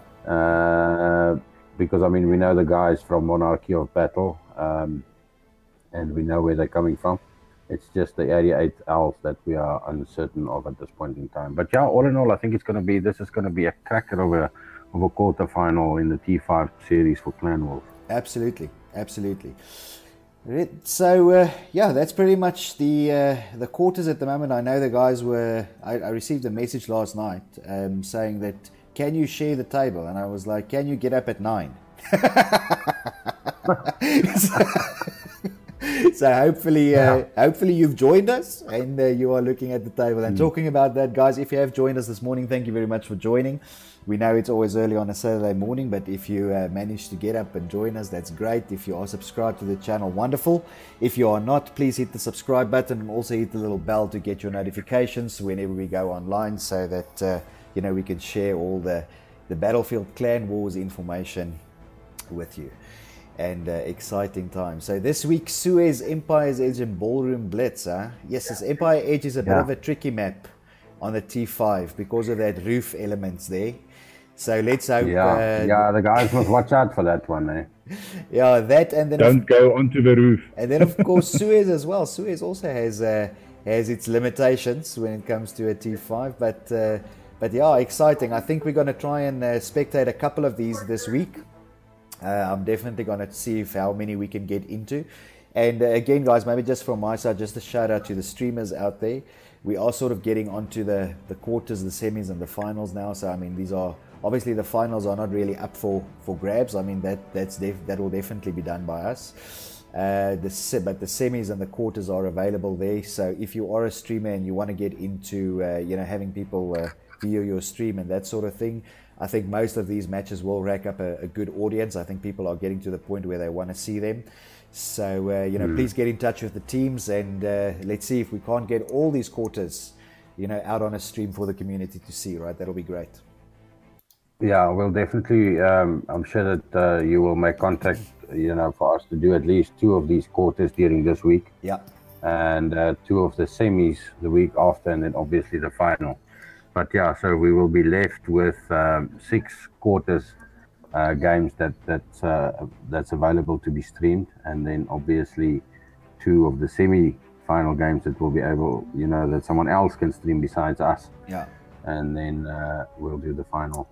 Because I mean, we know the guys from Monarchy of Battle, and we know where they're coming from. It's just the 88 owls that we are uncertain of at this point in time. But yeah, all in all, I think this is going to be a cracker of a quarterfinal in the T5 series for Clan Wolf. Absolutely. Right, so yeah, that's pretty much the quarters at the moment. I know the guys I received a message last night saying that, can you share the table? And I was like, can you get up at 9? So hopefully you've joined us and you are looking at the table. And talking about that, guys, if you have joined us this morning, thank you very much for joining. We know it's always early on a Saturday morning, but if you managed to get up and join us, that's great. If you are subscribed to the channel, wonderful. If you are not, please hit the subscribe button and also hit the little bell to get your notifications whenever we go online, so that we can share all the Battlefield Clan Wars information with you. And exciting time. So this week, Suez, Empire's Edge and Ballroom Blitz. Yes, this Empire Edge is a bit of a tricky map on the T5 because of that roof elements there. So let's hope. The guys must watch out for that one, eh? Yeah, that, and then don't go onto the roof. And then of course Suez as well. Suez also has its limitations when it comes to a T5, but yeah, exciting. I think we're going to try and spectate a couple of these this week. I'm definitely going to see how many we can get into. And again, guys, maybe just from my side, just a shout out to the streamers out there. We are sort of getting onto the quarters, the semis, and the finals now. So I mean, these are obviously, the finals are not really up for grabs. I mean, that will definitely be done by us. But the semis and the quarters are available there. So if you are a streamer and you want to get into having people view your stream and that sort of thing, I think most of these matches will rack up a good audience. I think people are getting to the point where they want to see them. So please get in touch with the teams, and let's see if we can't get all these quarters out on a stream for the community to see. Right, that'll be great. Yeah, we'll definitely. I'm sure that you will make contact, for us to do at least 2 of these quarters during this week. Yeah. And 2 of the semis the week after, and then obviously the final. But yeah, so we will be left with 6 quarters games that's available to be streamed, and then obviously 2 of the semi-final games that will be able, that someone else can stream besides us. Yeah. And then we'll do the final.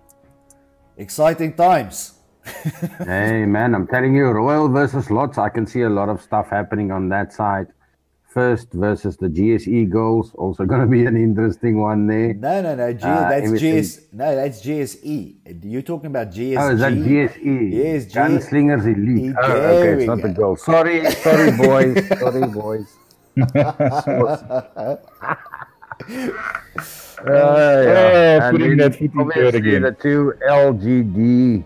Exciting times. Hey man, I'm telling you, Royal versus Lots, I can see a lot of stuff happening on that side. First versus the GSE goals, also going to be an interesting one there. No, that's GSE. You're talking about GSG. Oh, is that GSE? Yes, Gunslingers Elite. Oh, okay, it's not the goal. Sorry, boys. Sorry, boys. And putting that foot in third again. The 2 LGD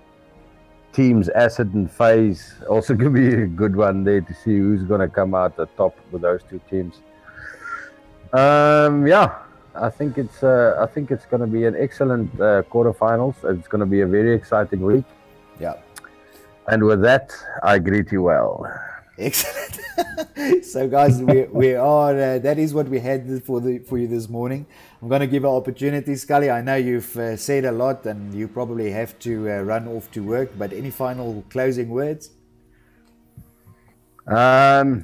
teams, Acid and FaZe, also going to be a good one there to see who's going to come out the top with those 2 teams. I think it's going to be an excellent quarterfinals. It's going to be a very exciting week. Yeah. And with that, I greet you well. Excellent. So guys, we are that is what we had for you this morning. I'm going to give an opportunity, Scully. I know you've said a lot and you probably have to run off to work, but any final closing words? I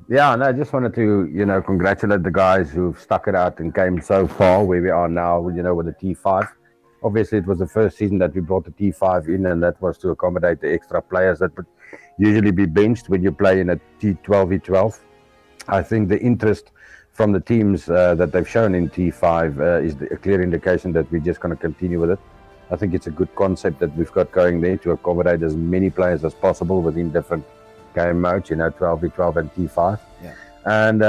just wanted to congratulate the guys who've stuck it out and came so far where we are now, with the T5. Obviously it was the first season that we brought the T5 in, and that was to accommodate the extra players that would usually be benched when you play in a T12v12. I think the interest from the teams that they've shown in T5 is a clear indication that we're just going to continue with it. I think it's a good concept that we've got going there to accommodate as many players as possible within different game modes, 12v12 and T5. Yeah. And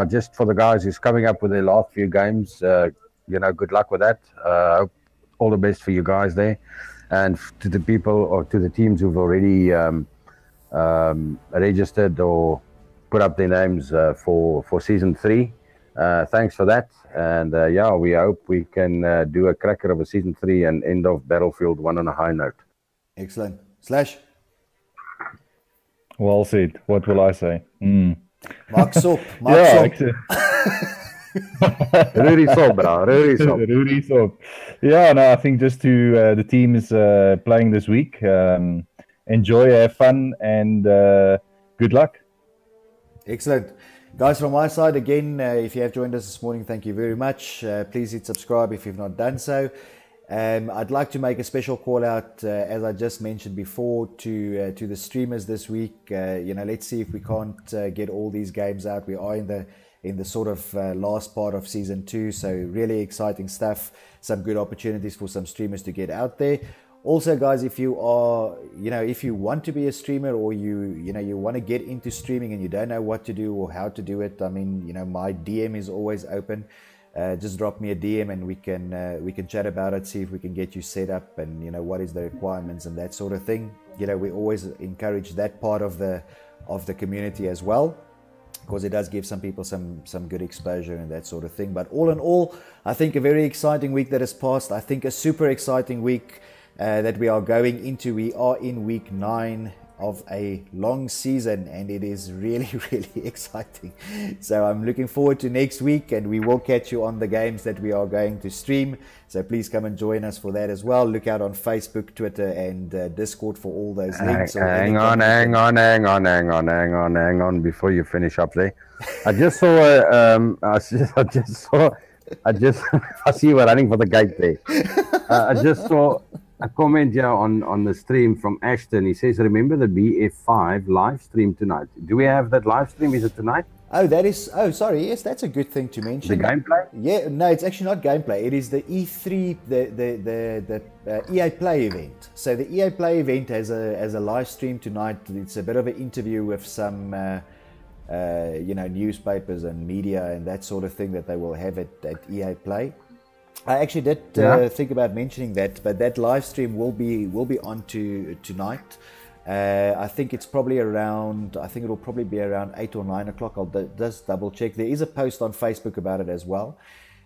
just for the guys who's coming up with their last few games, good luck with that. All the best for you guys there. And to the people or to the teams who've already registered or put up their names for season 3, thanks for that. And yeah, we hope we can do a cracker of a season 3 and end off Battlefield 1 on a high note. Excellent. Slash. Well said. What will I say? Mark Sop. Yeah, Rudy Sop, bro. Rudy Sop. Rudy Sop. Yeah, no, I think just to the team is playing this week. Enjoy, have fun, and good luck. Excellent. Guys, from my side, again, if you have joined us this morning, thank you very much. Please hit subscribe if you've not done so. I'd like to make a special call out, as I just mentioned before, to the streamers this week. Let's see if we can't get all these games out. We are in the sort of last part of season 2, so really exciting stuff. Some good opportunities for some streamers to get out there. Also, guys, if you are, if you want to be a streamer, or you want to get into streaming and you don't know what to do or how to do it, I mean, my DM is always open. Just drop me a DM and we can chat about it, see if we can get you set up, and what is the requirements and that sort of thing. We always encourage that part of the community as well, because it does give some people some good exposure and that sort of thing. But all in all, I think a very exciting week that has passed. I think a super exciting week that we are going into. We are in week 9 of a long season, and it is really, really exciting. So I'm looking forward to next week, and we will catch you on the games that we are going to stream. So please come and join us for that as well. Look out on Facebook, Twitter, and Discord for all those links. Hang on before you finish up there. I just saw I see you were running for the gate there. I just saw a comment here on the stream from Ashton. He says, remember the BF5 live stream tonight. Do we have that live stream? Is it tonight? Sorry. Yes, that's a good thing to mention. The gameplay? Yeah, no, it's actually not gameplay. It is the E3, the EA Play event. So the EA Play event has a live stream tonight. It's a bit of an interview with some, newspapers and media and that sort of thing that they will have at EA Play. I actually did think about mentioning that, but that live stream will be on tonight. I think it's probably around. I think it will probably be around 8 or 9 o'clock. I'll just double check. There is a post on Facebook about it as well.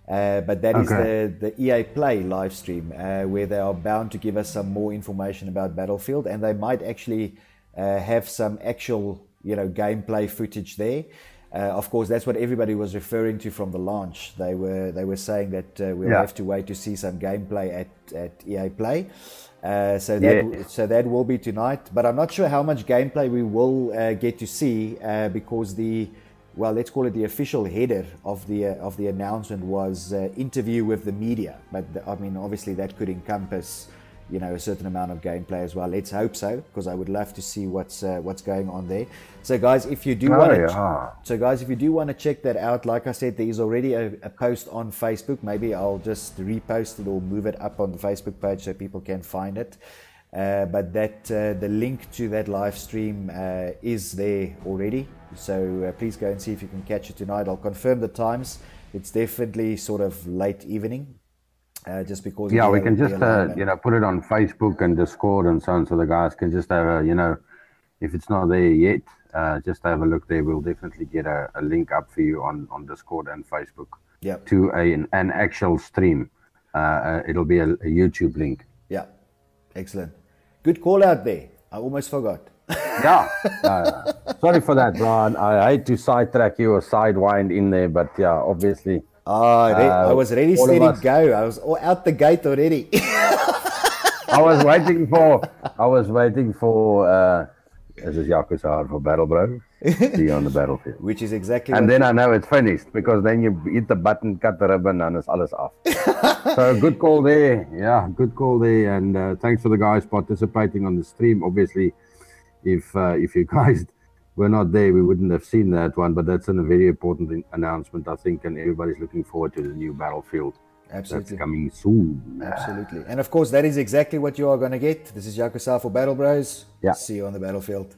But that is the EA Play live stream, where they are bound to give us some more information about Battlefield, and they might actually have some actual gameplay footage there. Of course, that's what everybody was referring to from the launch. They were saying that we'll have to wait to see some gameplay at EA Play. So that will be tonight. But I'm not sure how much gameplay we will get to see, because let's call it the official header of the announcement was interview with the media. But obviously that could encompass a certain amount of gameplay as well. Let's hope so, because I would love to see what's going on there. So guys, if you do want to check that out, like I said, there is already a post on Facebook. Maybe I'll just repost it or move it up on the Facebook page so people can find it. But the link to that live stream is there already. So please go and see if you can catch it tonight. I'll confirm the times. It's definitely sort of late evening. Just because we can just put it on Facebook and Discord and so on, so the guys can just have if it's not there yet, just have a look there. We'll definitely get a link up for you on Discord and Facebook to an actual stream. It'll be a YouTube link. Yeah, excellent. Good call out there. I almost forgot. Sorry for that, Brian. I hate to sidetrack you or sidewind in there, but obviously. I was ready, steady, go. I was out the gate already. I was waiting for this is Jaco Saar for Battle Bro. See you on the battlefield. Which is exactly and then I know it's finished, because then you hit the button, cut the ribbon, and it's alles off. So good call there. Yeah, good call there. And thanks for the guys participating on the stream. Obviously, if you guys were not there, we wouldn't have seen that one, but that's a very important announcement, I think, and everybody's looking forward to the new Battlefield. Absolutely. That's coming soon. Absolutely. And of course, that is exactly what you are going to get. This is Jaco Saar for Battle Bros. Yeah. See you on the battlefield.